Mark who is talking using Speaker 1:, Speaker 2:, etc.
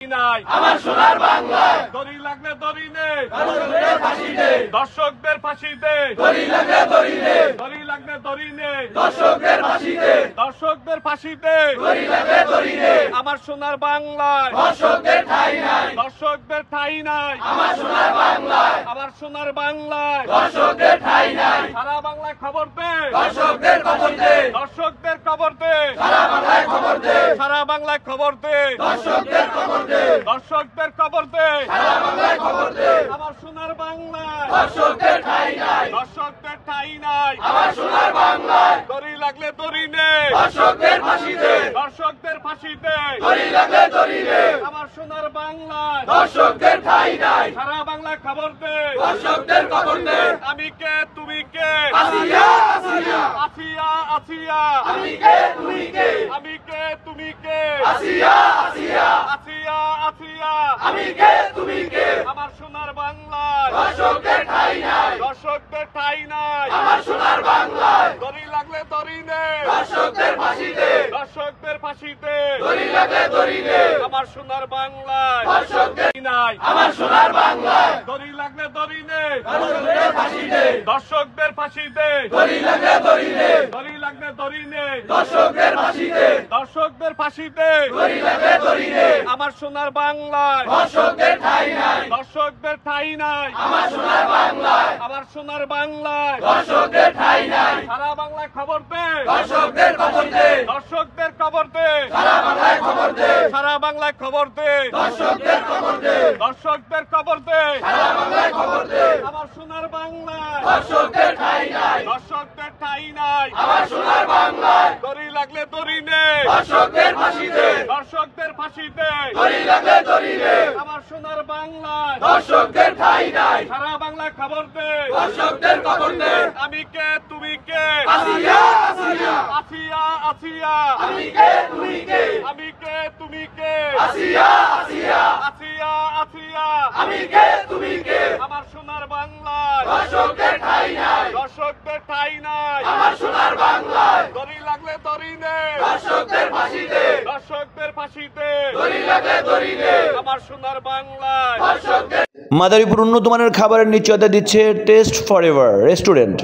Speaker 1: নাই
Speaker 2: আমার সোনার বাংলায়
Speaker 1: দড়ি লাগলে দড়ি নেই
Speaker 2: দর্শকদের ফাঁসি দে
Speaker 1: দর্শকদের ফাঁসি দে
Speaker 2: দড়ি লাগলে দড়ি দে
Speaker 1: দড়ি লাগলে দড়ি নেই
Speaker 2: দর্শকদের ফাঁসি দে
Speaker 1: দর্শকদের ফাঁসি দে
Speaker 2: দড়ি লাগলে দড়ি দে
Speaker 1: আমার সোনার বাংলায়
Speaker 2: দর্শকদের ঠাঁই নাই
Speaker 1: দর্শকদের ঠাঁই নাই
Speaker 2: আমার সোনার বাংলায়
Speaker 1: আমার সোনার বাংলায়
Speaker 2: দর্শকদের ঠাঁই নাই
Speaker 1: সারা বাংলায় খবর দে
Speaker 2: দর্শকদের খবর দে
Speaker 1: দর্শকদের খবর দে
Speaker 2: সারা বাংলায় খবর দে
Speaker 1: সারা বাংলায় খবর দে
Speaker 2: দর্শকদের খবর দে
Speaker 1: দর্শকদের খবর দে
Speaker 2: সারা বাংলায় খবর দে
Speaker 1: আমার সোনার বাংলায়
Speaker 2: দর্শকদের ঠাঁই নাই
Speaker 1: দর্শকদের ঠাঁই নাই
Speaker 2: আমার সোনার বাংলায়
Speaker 1: দড়ি লাগলে দড়ি নেই
Speaker 2: দর্শকদের ফাঁসি দে
Speaker 1: দর্শকদের ফাঁসি দে
Speaker 2: দড়ি লাগলে দড়ি দে
Speaker 1: আমার সোনার বাংলায়
Speaker 2: দর্শকদের ঠাঁই নাই
Speaker 1: সারা বাংলায় খবর দে
Speaker 2: দর্শকদের খবর দে
Speaker 1: আমি কে তুমি কে
Speaker 2: আসিয়া আসিয়া
Speaker 1: আসিয়া আসিয়া
Speaker 2: আমি কে তুমি কে
Speaker 1: আমি কে তুমি কে
Speaker 2: আসিয়া আসিয়া
Speaker 1: আসিয়া আসিয়া
Speaker 2: আমি কে তুমি কে
Speaker 1: আমার সোনার বাংলায়
Speaker 2: দর্শকদের ঠাঁই নাই
Speaker 1: দর্শকদের ঠাঁই নাই
Speaker 2: আমার সোনার বাংলায়
Speaker 1: দড়ি লাগলে দড়ি নেই
Speaker 2: দর্শকদের ফাঁসি দে
Speaker 1: দর্শকদের ফাঁসি দে
Speaker 2: দড়ি লাগলে দড়ি দে
Speaker 1: আমার সোনার বাংলায়
Speaker 2: দর্শকদের
Speaker 1: নাই
Speaker 2: আমার সোনার বাংলায়
Speaker 1: দড়ি লাগলে দড়ি নেই
Speaker 2: দর্শকদের ফাঁসি দে
Speaker 1: দর্শকদের ফাঁসি দে
Speaker 2: দড়ি লাগলে দড়ি দে
Speaker 1: দড়ি লাগলে দড়ি নেই
Speaker 2: দর্শকদের ফাঁসি দে
Speaker 1: দর্শকদের ফাঁসি দে
Speaker 2: দড়ি লাগলে দড়ি দে
Speaker 1: আমার সোনার বাংলায়
Speaker 2: দর্শকদের ঠাঁই নাই
Speaker 1: দর্শকদের ঠাঁই নাই
Speaker 2: আমার সোনার বাংলায়
Speaker 1: আমার সোনার বাংলায়
Speaker 2: দর্শকদের ঠাঁই নাই
Speaker 1: সারা বাংলায় খবর দে
Speaker 2: দর্শকদের খবর দে
Speaker 1: দর্শকদের খবর দে
Speaker 2: সারা বাংলায় খবর দে
Speaker 1: সারা বাংলায় খবর দে
Speaker 2: দর্শকদের খবর দে
Speaker 1: দর্শকদের খবর দে
Speaker 2: সারা বাংলায় খবর দে
Speaker 1: আমার সোনার বাংলায়
Speaker 2: দর্শকদের ঠাঁই নাই
Speaker 1: দর্শকদের ঠাঁই নাই
Speaker 2: আমার সোনার বাংলায়
Speaker 1: দড়ি লাগলে দড়ি নেই
Speaker 2: দর্শকদের ফাঁসি দে
Speaker 1: দর্শকদের ফাঁসি দে
Speaker 2: দড়ি লাগলে দড়ি দে
Speaker 1: আমার সোনার বাংলায়
Speaker 2: দর্শকদের ঠাঁই নাই
Speaker 1: সারা বাংলায় খবর দে
Speaker 2: দর্শকদের খবর দে
Speaker 1: আমি কে তুমি কে
Speaker 2: আসিয়া আসিয়া
Speaker 1: আসিয়া আসিয়া
Speaker 2: আমি কে তুমি কে
Speaker 1: আমি কে তুমি কে
Speaker 2: আসিয়া আসিয়া
Speaker 1: আসিয়া আসিয়া
Speaker 2: আমি কে তুমি কে
Speaker 1: আমার সোনার বাংলায়
Speaker 2: দর্শকদের ঠাঁই নাই
Speaker 1: দর্শকদের ঠাঁই নাই
Speaker 2: আমার সোনার বাংলায়
Speaker 1: দড়ি লাগলে দড়ি নেই
Speaker 2: দর্শকদের ফাঁসি দে
Speaker 1: দর্শকদের ফাঁসি দে
Speaker 2: দড়ি লাগলে দড়ি দে
Speaker 1: আমার সোনার বাংলায়
Speaker 2: দর্শকদের
Speaker 3: মাদারীপুর উন্নত মানের খাবারের নিশ্চয়তা দিচ্ছে টেস্ট ফরএভার রেস্টুরেন্ট।